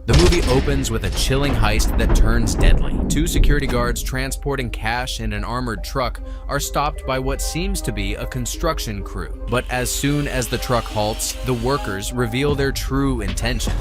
The movie opens with a chilling heist that turns deadly. Two security guards transporting cash in an armored truck are stopped by what seems to be a construction crew. But as soon as the truck halts, the workers reveal their true intention,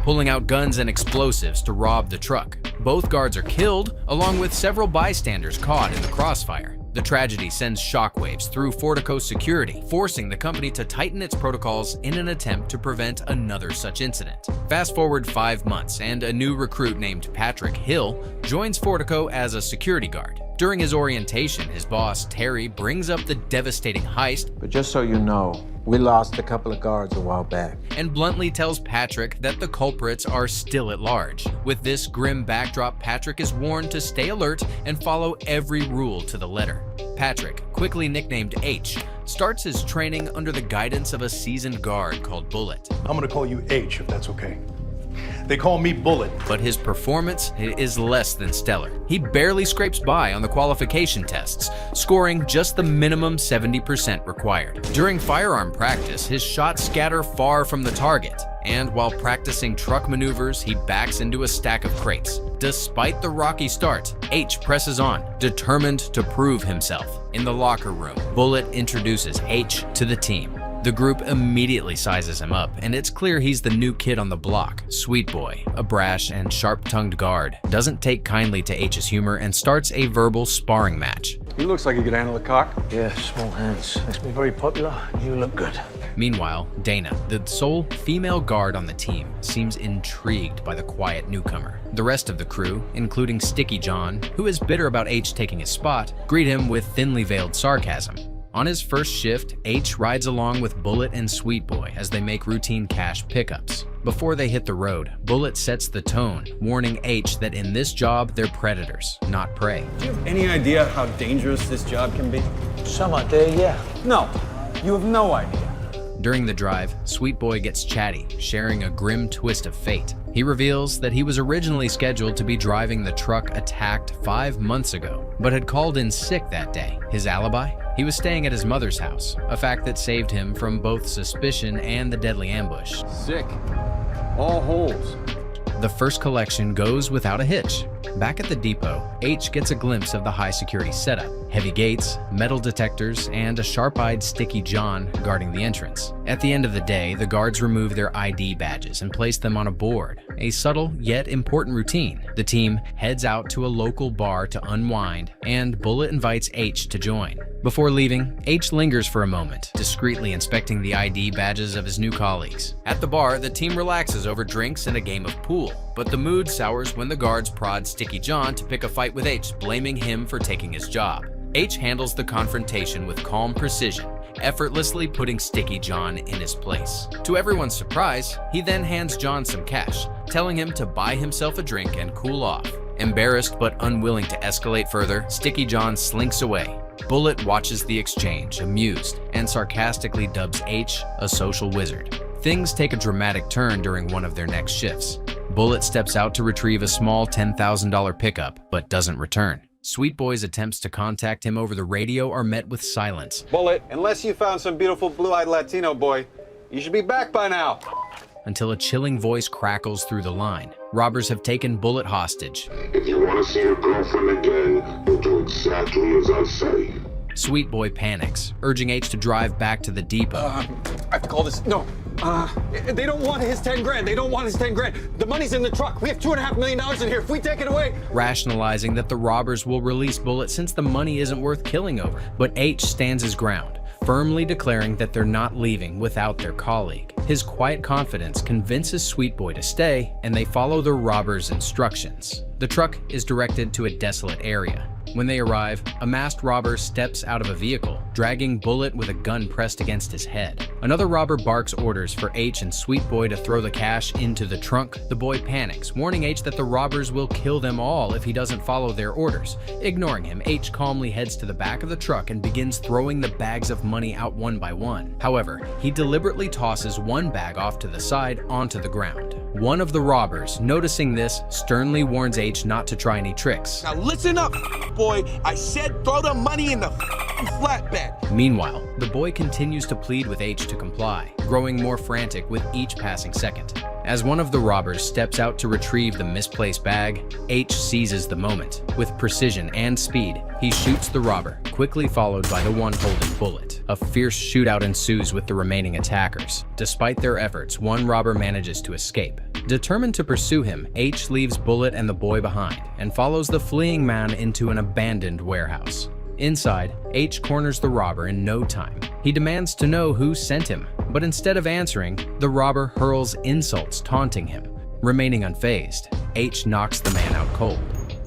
pulling out guns and explosives to rob the truck. Both guards are killed, along with several bystanders caught in the crossfire. The tragedy sends shockwaves through Fortico's security, forcing the company to tighten its protocols in an attempt to prevent another such incident. Fast forward 5 months, and a new recruit named Patrick Hill joins Fortico as a security guard. During his orientation, his boss, Terry, brings up the devastating heist, But just so you know, we lost a couple of guards a while back. and bluntly tells Patrick that the culprits are still at large. With this grim backdrop, Patrick is warned to stay alert and follow every rule to the letter. Patrick, quickly nicknamed H, starts his training under the guidance of a seasoned guard called Bullet. I'm gonna call you H, if that's okay. They call me Bullet. But his performance is less than stellar. He barely scrapes by on the qualification tests, scoring just the minimum 70% required. During firearm practice, his shots scatter far from the target, and while practicing truck maneuvers, he backs into a stack of crates. Despite the rocky start, H presses on, determined to prove himself. In the locker room, Bullet introduces H to the team. The group immediately sizes him up, and it's clear he's the new kid on the block. Sweet Boy, a brash and sharp-tongued guard, doesn't take kindly to H's humor and starts a verbal sparring match. He looks like he could handle a cock. Yeah, small hands. Makes me very popular. You look good. Meanwhile, Dana, the sole female guard on the team, seems intrigued by the quiet newcomer. The rest of the crew, including Sticky John, who is bitter about H taking his spot, greet him with thinly veiled sarcasm. On his first shift, H rides along with Bullet and Sweet Boy as they make routine cash pickups. Before they hit the road, Bullet sets the tone, warning H that in this job they're predators, not prey. Do you have any idea how dangerous this job can be? Some idea, yeah. No, you have no idea. During the drive, Sweet Boy gets chatty, sharing a grim twist of fate. He reveals that he was originally scheduled to be driving the truck attacked 5 months ago, but had called in sick that day. His alibi? He was staying at his mother's house, a fact that saved him from both suspicion and the deadly ambush. Sick. All holes. The first collection goes without a hitch. Back at the depot, H gets a glimpse of the high-security setup. Heavy gates, metal detectors, and a sharp-eyed Sticky John guarding the entrance. At the end of the day, the guards remove their ID badges and place them on a board, a subtle yet important routine. The team heads out to a local bar to unwind, and Bullet invites H to join. Before leaving, H lingers for a moment, discreetly inspecting the ID badges of his new colleagues. At the bar, the team relaxes over drinks and a game of pool, but the mood sours when the guards prod Sticky John to pick a fight with H, blaming him for taking his job. H handles the confrontation with calm precision, effortlessly putting Sticky John in his place. To everyone's surprise, he then hands John some cash, telling him to buy himself a drink and cool off. Embarrassed but unwilling to escalate further, Sticky John slinks away. Bullet watches the exchange, amused, and sarcastically dubs H a social wizard. Things take a dramatic turn during one of their next shifts. Bullet steps out to retrieve a small $10,000 pickup, but doesn't return. Sweet Boy's attempts to contact him over the radio are met with silence. Bullet, unless you found some beautiful blue-eyed Latino boy, you should be back by now. Until a chilling voice crackles through the line. Robbers have taken Bullet hostage. If you want to see your girlfriend again, you'll do exactly as I say. Sweet Boy panics, urging H to drive back to the depot. I have to call this. No. They don't want his 10 grand. They don't want his 10 grand. The money's in the truck. We have $2.5 million in here. If we take it away. Rationalizing that the robbers will release Bullet since the money isn't worth killing over. But H stands his ground, firmly declaring that they're not leaving without their colleague. His quiet confidence convinces Sweet Boy to stay, and they follow the robbers' instructions. The truck is directed to a desolate area. When they arrive, a masked robber steps out of a vehicle, dragging Bullet with a gun pressed against his head. Another robber barks orders for H and Sweet Boy to throw the cash into the trunk. The boy panics, warning H that the robbers will kill them all if he doesn't follow their orders. Ignoring him, H calmly heads to the back of the truck and begins throwing the bags of money out one by one. However, he deliberately tosses one bag off to the side onto the ground. One of the robbers, noticing this, sternly warns H not to try any tricks. Now listen up, boy. I said throw the money in the fucking flatbed. Meanwhile, the boy continues to plead with H to comply, growing more frantic with each passing second. As one of the robbers steps out to retrieve the misplaced bag, H seizes the moment. With precision and speed, he shoots the robber, quickly followed by the one holding Bullet. A fierce shootout ensues with the remaining attackers. Despite their efforts, one robber manages to escape. Determined to pursue him, H leaves Bullet and the boy behind and follows the fleeing man into an abandoned warehouse. Inside, H corners the robber in no time. He demands to know who sent him, but instead of answering, the robber hurls insults taunting him. Remaining unfazed, H knocks the man out cold.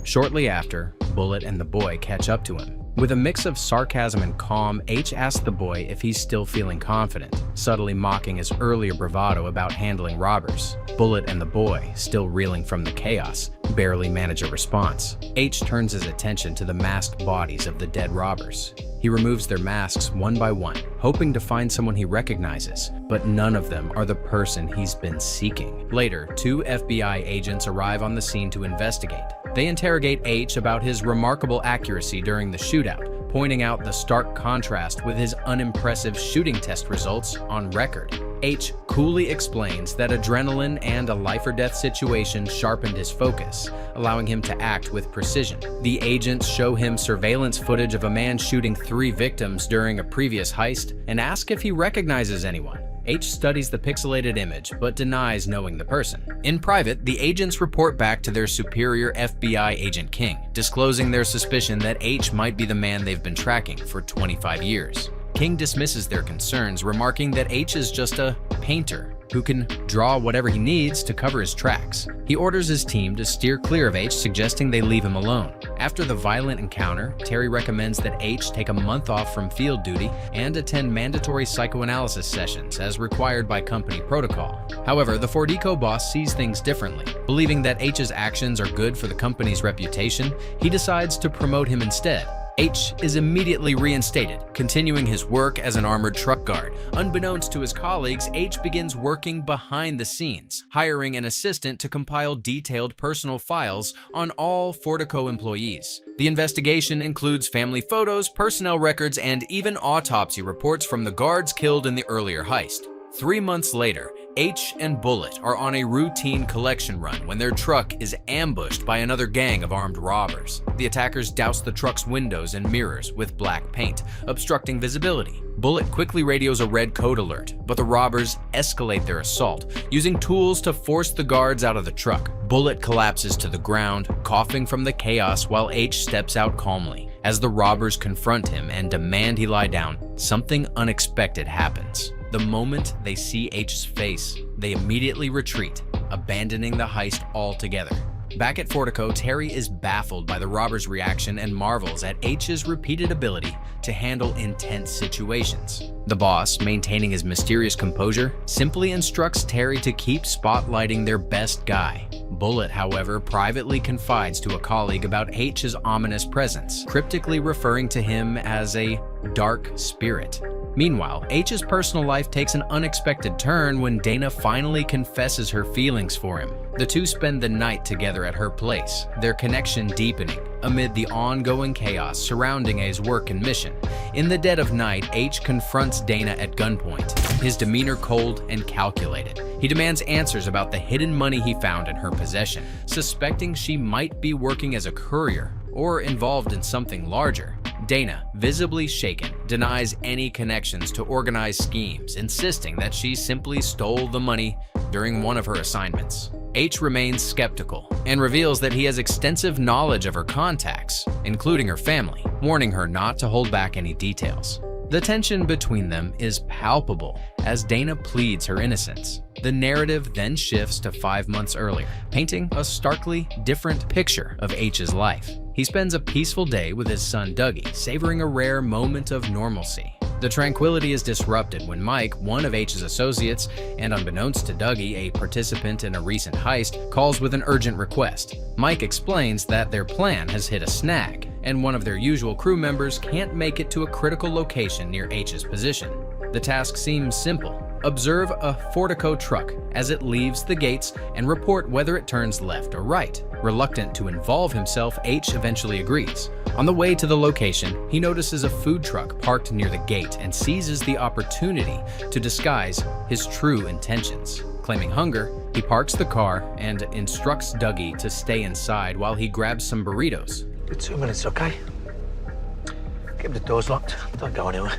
Shortly after, Bullet and the boy catch up to him. With a mix of sarcasm and calm, H asks the boy if he's still feeling confident, subtly mocking his earlier bravado about handling robbers. Bullet and the boy, still reeling from the chaos, barely manage a response. H turns his attention to the masked bodies of the dead robbers. He removes their masks one by one, hoping to find someone he recognizes, but none of them are the person he's been seeking. Later, 2 FBI agents arrive on the scene to investigate. They interrogate H about his remarkable accuracy during the shootout, pointing out the stark contrast with his unimpressive shooting test results on record. H coolly explains that adrenaline and a life-or-death situation sharpened his focus, allowing him to act with precision. The agents show him surveillance footage of a man shooting 3 victims during a previous heist and ask if he recognizes anyone. H studies the pixelated image, but denies knowing the person. In private, the agents report back to their superior FBI agent King, disclosing their suspicion that H might be the man they've been tracking for 25 years. King dismisses their concerns, remarking that H is just a painter who can draw whatever he needs to cover his tracks. He orders his team to steer clear of H, suggesting they leave him alone. After the violent encounter, Terry recommends that H take a month off from field duty and attend mandatory psychoanalysis sessions as required by company protocol. However, the Fordico boss sees things differently. Believing that H's actions are good for the company's reputation, he decides to promote him instead. H is immediately reinstated, continuing his work as an armored truck guard. Unbeknownst to his colleagues, H begins working behind the scenes, hiring an assistant to compile detailed personal files on all Fordico employees. The investigation includes family photos, personnel records, and even autopsy reports from the guards killed in the earlier heist. 3 months later, H and Bullet are on a routine collection run when their truck is ambushed by another gang of armed robbers. The attackers douse the truck's windows and mirrors with black paint, obstructing visibility. Bullet quickly radios a red code alert, but the robbers escalate their assault, using tools to force the guards out of the truck. Bullet collapses to the ground, coughing from the chaos while H steps out calmly. As the robbers confront him and demand he lie down, something unexpected happens. The moment they see H's face, they immediately retreat, abandoning the heist altogether. Back at Fordico, Terry is baffled by the robbers' reaction and marvels at H's repeated ability to handle intense situations. The boss, maintaining his mysterious composure, simply instructs Terry to keep spotlighting their best guy. Bullet, however, privately confides to a colleague about H's ominous presence, cryptically referring to him as a dark spirit. Meanwhile, H's personal life takes an unexpected turn when Dana finally confesses her feelings for him. The two spend the night together at her place, their connection deepening amid the ongoing chaos surrounding A's work and mission. In the dead of night, H confronts Dana at gunpoint, his demeanor cold and calculated. He demands answers about the hidden money he found in her possession, suspecting she might be working as a courier or involved in something larger. Dana, visibly shaken, denies any connections to organized schemes, insisting that she simply stole the money during one of her assignments. H remains skeptical and reveals that he has extensive knowledge of her contacts, including her family, warning her not to hold back any details. The tension between them is palpable as Dana pleads her innocence. The narrative then shifts to 5 months earlier, painting a starkly different picture of H's life. He spends a peaceful day with his son Dougie, savoring a rare moment of normalcy. The tranquility is disrupted when Mike, one of H's associates, and unbeknownst to Dougie, a participant in a recent heist, calls with an urgent request. Mike explains that their plan has hit a snag, and one of their usual crew members can't make it to a critical location near H's position. The task seems simple: observe a Fortico truck as it leaves the gates and report whether it turns left or right. Reluctant to involve himself, H eventually agrees. On the way to the location, he notices a food truck parked near the gate and seizes the opportunity to disguise his true intentions. Claiming hunger, he parks the car and instructs Dougie to stay inside while he grabs some burritos. For 2 minutes, okay? Keep the doors locked. Don't go anywhere.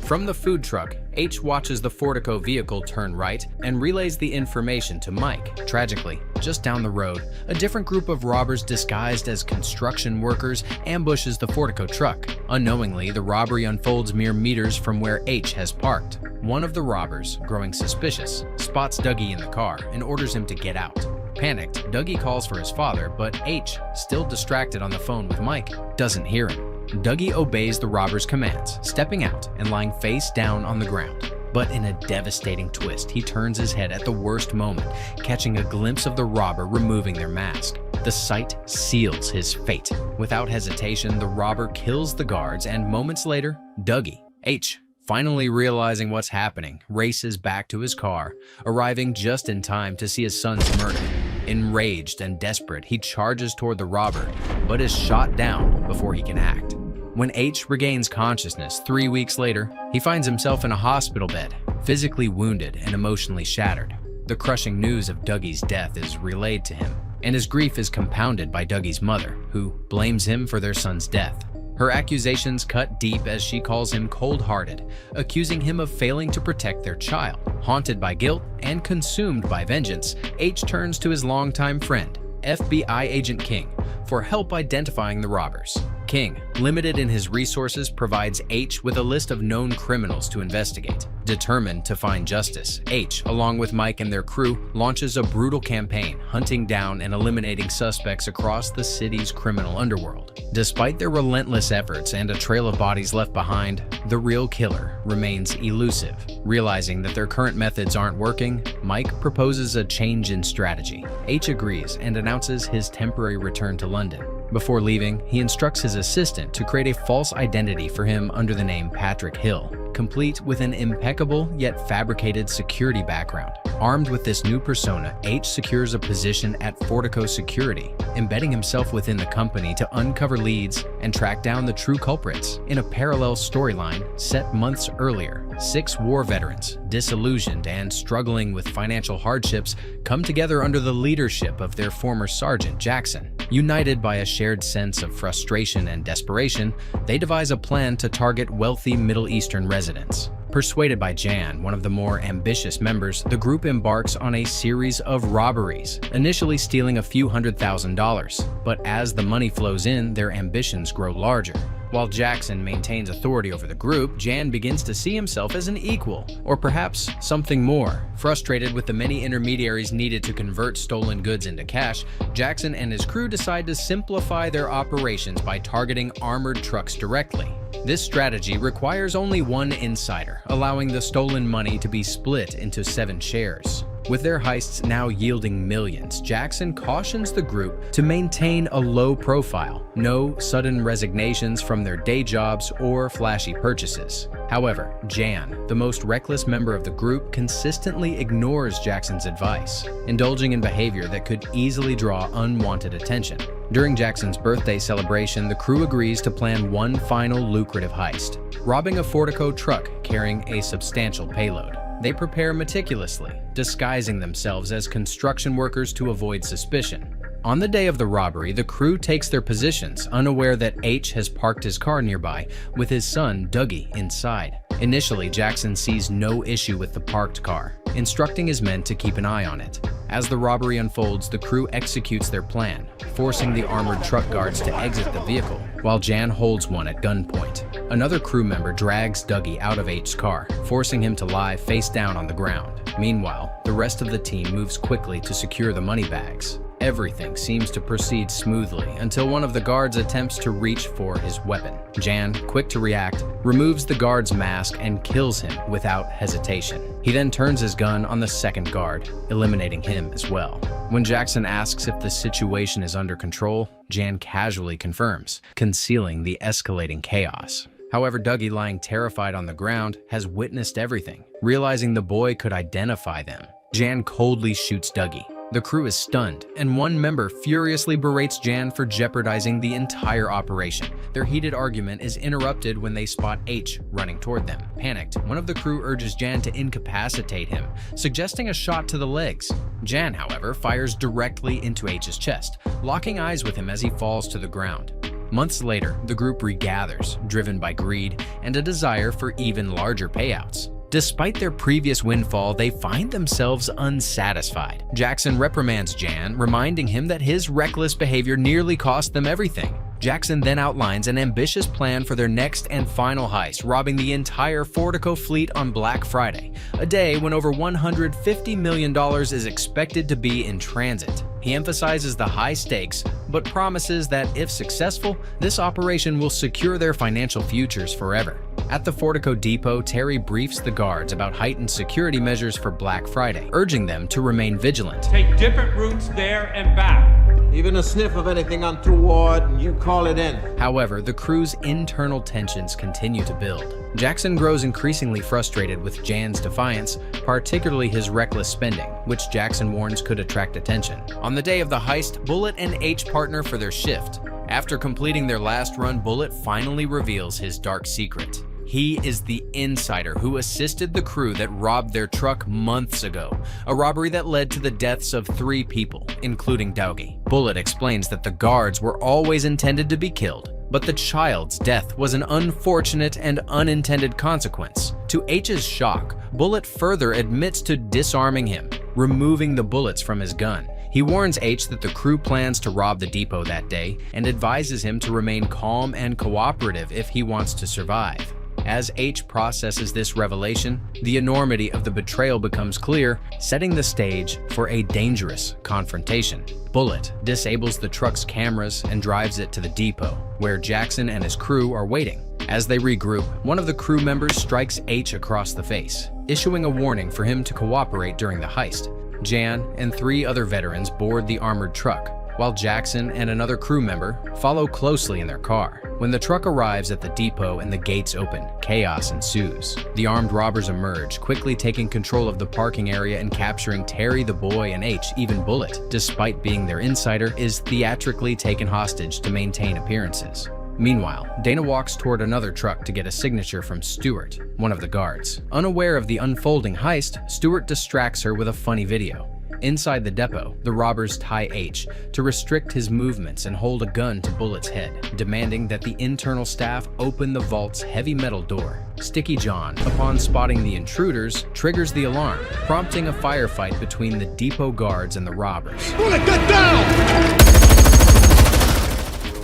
From the food truck, H watches the Fortico vehicle turn right and relays the information to Mike. Tragically, just down the road, a different group of robbers disguised as construction workers ambushes the Fortico truck. Unknowingly, the robbery unfolds mere meters from where H has parked. One of the robbers, growing suspicious, spots Dougie in the car and orders him to get out. Panicked, Dougie calls for his father, but H, still distracted on the phone with Mike, doesn't hear him. Dougie obeys the robber's commands, stepping out and lying face down on the ground. But in a devastating twist, he turns his head at the worst moment, catching a glimpse of the robber removing their mask. The sight seals his fate. Without hesitation, the robber kills the guards, and moments later, Dougie, H, finally realizing what's happening, races back to his car, arriving just in time to see his son's murder. Enraged and desperate, he charges toward the robber, but is shot down before he can act. When H regains consciousness 3 weeks later, he finds himself in a hospital bed, physically wounded and emotionally shattered. The crushing news of Dougie's death is relayed to him, and his grief is compounded by Dougie's mother, who blames him for their son's death. Her accusations cut deep as she calls him cold-hearted, accusing him of failing to protect their child. Haunted by guilt and consumed by vengeance, H turns to his longtime friend, FBI Agent King, for help identifying the robbers. King, limited in his resources, provides H with a list of known criminals to investigate. Determined to find justice, H, along with Mike and their crew, launches a brutal campaign, hunting down and eliminating suspects across the city's criminal underworld. Despite their relentless efforts and a trail of bodies left behind, the real killer remains elusive. Realizing that their current methods aren't working, Mike proposes a change in strategy. H agrees and announces his temporary return to London. Before leaving, he instructs his assistant to create a false identity for him under the name Patrick Hill, complete with an impeccable yet fabricated security background. Armed with this new persona, H secures a position at Fortico Security, embedding himself within the company to uncover leads and track down the true culprits. In a parallel storyline set months earlier, 6 war veterans, disillusioned and struggling with financial hardships, come together under the leadership of their former sergeant, Jackson. United by a shared sense of frustration and desperation, they devise a plan to target wealthy Middle Eastern residents. Persuaded by Jan, one of the more ambitious members, the group embarks on a series of robberies, initially stealing a few $100,000. But as the money flows in, their ambitions grow larger. While Jackson maintains authority over the group, Jan begins to see himself as an equal, or perhaps something more. Frustrated with the many intermediaries needed to convert stolen goods into cash, Jackson and his crew decide to simplify their operations by targeting armored trucks directly. This strategy requires only one insider, allowing the stolen money to be split into 7 shares. With their heists now yielding millions, Jackson cautions the group to maintain a low profile, no sudden resignations from their day jobs or flashy purchases. However, Jan, the most reckless member of the group, consistently ignores Jackson's advice, indulging in behavior that could easily draw unwanted attention. During Jackson's birthday celebration, the crew agrees to plan one final lucrative heist, robbing a Fortico truck carrying a substantial payload. They prepare meticulously, disguising themselves as construction workers to avoid suspicion. On the day of the robbery, the crew takes their positions, unaware that H has parked his car nearby, with his son, Dougie, inside. Initially, Jackson sees no issue with the parked car, instructing his men to keep an eye on it. As the robbery unfolds, the crew executes their plan, forcing the armored truck guards to exit the vehicle, while Jan holds one at gunpoint. Another crew member drags Dougie out of H's car, forcing him to lie face down on the ground. Meanwhile, the rest of the team moves quickly to secure the money bags. Everything seems to proceed smoothly until one of the guards attempts to reach for his weapon. Jan, quick to react, removes the guard's mask and kills him without hesitation. He then turns his gun on the second guard, eliminating him as well. When Jackson asks if the situation is under control, Jan casually confirms, concealing the escalating chaos. However, Dougie, lying terrified on the ground, has witnessed everything. Realizing the boy could identify them, Jan coldly shoots Dougie. The crew is stunned, and one member furiously berates Jan for jeopardizing the entire operation. Their heated argument is interrupted when they spot H running toward them. Panicked, one of the crew urges Jan to incapacitate him, suggesting a shot to the legs. Jan, however, fires directly into H's chest, locking eyes with him as he falls to the ground. Months later, the group regathers, driven by greed and a desire for even larger payouts. Despite their previous windfall, they find themselves unsatisfied. Jackson reprimands Jan, reminding him that his reckless behavior nearly cost them everything. Jackson then outlines an ambitious plan for their next and final heist, robbing the entire Fortico fleet on Black Friday, a day when over $150 million is expected to be in transit. He emphasizes the high stakes, but promises that if successful, this operation will secure their financial futures forever. At the Fortico depot, Terry briefs the guards about heightened security measures for Black Friday, urging them to remain vigilant. Take different routes there and back. Even a sniff of anything untoward, and you call it in. However, the crew's internal tensions continue to build. Jackson grows increasingly frustrated with Jan's defiance, particularly his reckless spending, which Jackson warns could attract attention. On the day of the heist, Bullet and H partner for their shift. After completing their last run, Bullet finally reveals his dark secret. He is the insider who assisted the crew that robbed their truck months ago, a robbery that led to the deaths of 3 people, including Dougie. Bullet explains that the guards were always intended to be killed, but the child's death was an unfortunate and unintended consequence. To H's shock, Bullet further admits to disarming him, removing the bullets from his gun. He warns H that the crew plans to rob the depot that day and advises him to remain calm and cooperative if he wants to survive. As H processes this revelation, the enormity of the betrayal becomes clear, setting the stage for a dangerous confrontation. Bullet disables the truck's cameras and drives it to the depot, where Jackson and his crew are waiting. As they regroup, one of the crew members strikes H across the face, issuing a warning for him to cooperate during the heist. Jan and 3 other veterans board the armored truck, while Jackson and another crew member follow closely in their car. When the truck arrives at the depot and the gates open, chaos ensues. The armed robbers emerge, quickly taking control of the parking area and capturing Terry, the boy, and H. Even Bullet, despite being their insider, is theatrically taken hostage to maintain appearances. Meanwhile, Dana walks toward another truck to get a signature from Stewart, one of the guards. Unaware of the unfolding heist, Stewart distracts her with a funny video. Inside the depot, the robbers tie H to restrict his movements and hold a gun to Bullet's head, demanding that the internal staff open the vault's heavy metal door. Sticky John, upon spotting the intruders, triggers the alarm, prompting a firefight between the depot guards and the robbers. Bullet, get down!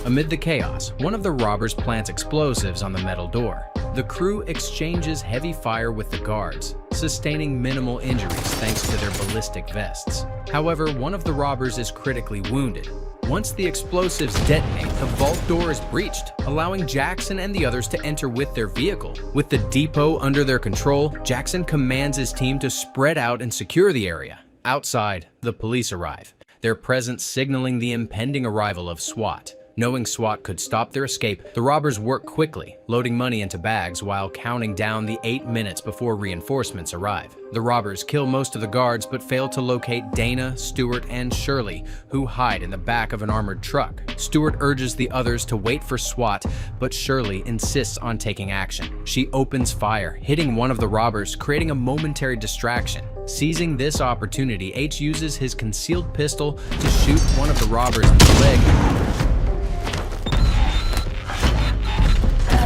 Amid the chaos, one of the robbers plants explosives on the metal door. The crew exchanges heavy fire with the guards, sustaining minimal injuries thanks to their ballistic vests. However, one of the robbers is critically wounded. Once the explosives detonate, the vault door is breached, allowing Jackson and the others to enter with their vehicle. With the depot under their control, Jackson commands his team to spread out and secure the area. Outside, the police arrive, their presence signaling the impending arrival of SWAT. Knowing SWAT could stop their escape, the robbers work quickly, loading money into bags while counting down the 8 minutes before reinforcements arrive. The robbers kill most of the guards but fail to locate Dana, Stewart, and Shirley, who hide in the back of an armored truck. Stewart urges the others to wait for SWAT, but Shirley insists on taking action. She opens fire, hitting one of the robbers, creating a momentary distraction. Seizing this opportunity, H uses his concealed pistol to shoot one of the robbers in the leg,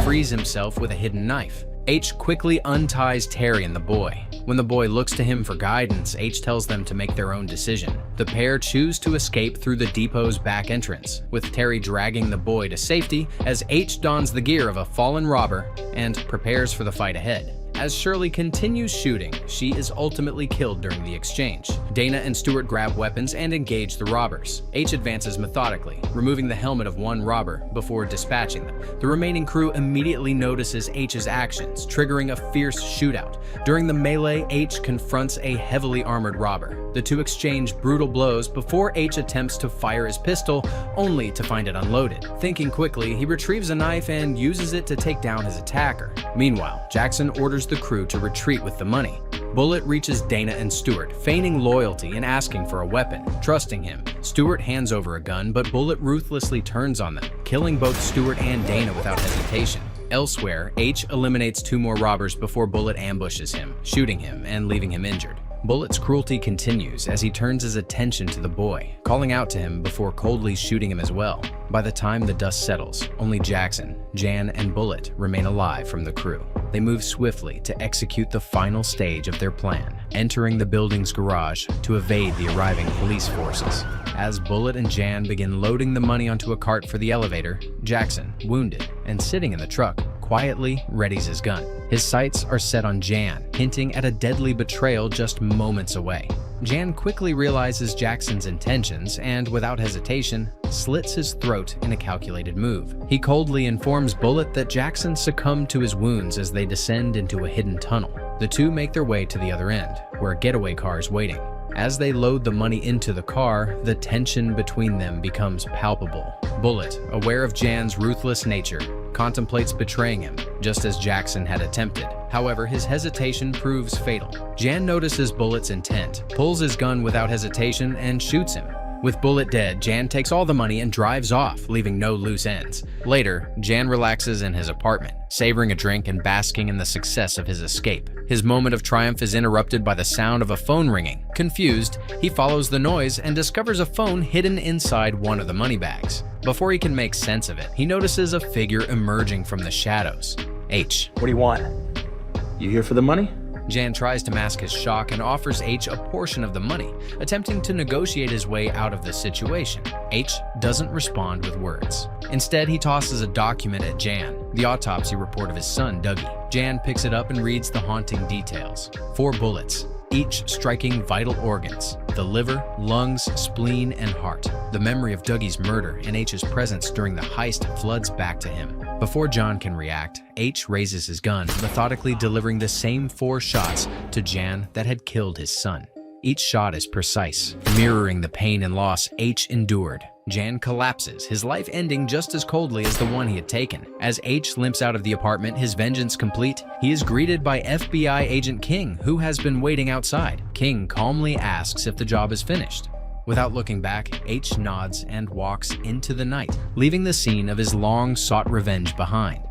frees himself with a hidden knife. H quickly unties Terry and the boy. When the boy looks to him for guidance, H tells them to make their own decision. The pair choose to escape through the depot's back entrance, with Terry dragging the boy to safety as H dons the gear of a fallen robber and prepares for the fight ahead. As Shirley continues shooting, she is ultimately killed during the exchange. Dana and Stewart grab weapons and engage the robbers. H advances methodically, removing the helmet of one robber before dispatching them. The remaining crew immediately notices H's actions, triggering a fierce shootout. During the melee, H confronts a heavily armored robber. The two exchange brutal blows before H attempts to fire his pistol, only to find it unloaded. Thinking quickly, he retrieves a knife and uses it to take down his attacker. Meanwhile, Jackson orders the crew to retreat with the money. Bullet reaches Dana and Stewart, feigning loyalty and asking for a weapon. Trusting him, Stewart hands over a gun, but Bullet ruthlessly turns on them, killing both Stewart and Dana without hesitation. Elsewhere, H eliminates 2 more robbers before Bullet ambushes him, shooting him and leaving him injured. Bullet's cruelty continues as he turns his attention to the boy, calling out to him before coldly shooting him as well. By the time the dust settles, only Jackson, Jan, and Bullet remain alive from the crew. They move swiftly to execute the final stage of their plan, entering the building's garage to evade the arriving police forces. As Bullet and Jan begin loading the money onto a cart for the elevator, Jackson, wounded and sitting in the truck, quietly readies his gun. His sights are set on Jan, hinting at a deadly betrayal just moments away. Jan quickly realizes Jackson's intentions and, without hesitation, slits his throat in a calculated move. He coldly informs Bullet that Jackson succumbed to his wounds as they descend into a hidden tunnel. The two make their way to the other end, where a getaway car is waiting. As they load the money into the car, the tension between them becomes palpable. Bullet, aware of Jan's ruthless nature, contemplates betraying him, just as Jackson had attempted. However, his hesitation proves fatal. Jan notices Bullet's intent, pulls his gun without hesitation, and shoots him. With Bullet dead, Jan takes all the money and drives off, leaving no loose ends. Later, Jan relaxes in his apartment, savoring a drink and basking in the success of his escape. His moment of triumph is interrupted by the sound of a phone ringing. Confused, he follows the noise and discovers a phone hidden inside one of the money bags. Before he can make sense of it, he notices a figure emerging from the shadows. H. What do you want? You here for the money? Jan tries to mask his shock and offers H a portion of the money, attempting to negotiate his way out of the situation. H doesn't respond with words. Instead, he tosses a document at Jan, the autopsy report of his son, Dougie. Jan picks it up and reads the haunting details. 4 bullets, each striking vital organs: the liver, lungs, spleen, and heart. The memory of Dougie's murder and H's presence during the heist floods back to him. Before John can react, H raises his gun, methodically delivering the same 4 shots to Jan that had killed his son. Each shot is precise, mirroring the pain and loss H endured. Jan collapses, his life ending just as coldly as the one he had taken. As H limps out of the apartment, his vengeance complete, he is greeted by FBI agent King, who has been waiting outside. King calmly asks if the job is finished. Without looking back, H nods and walks into the night, leaving the scene of his long-sought revenge behind.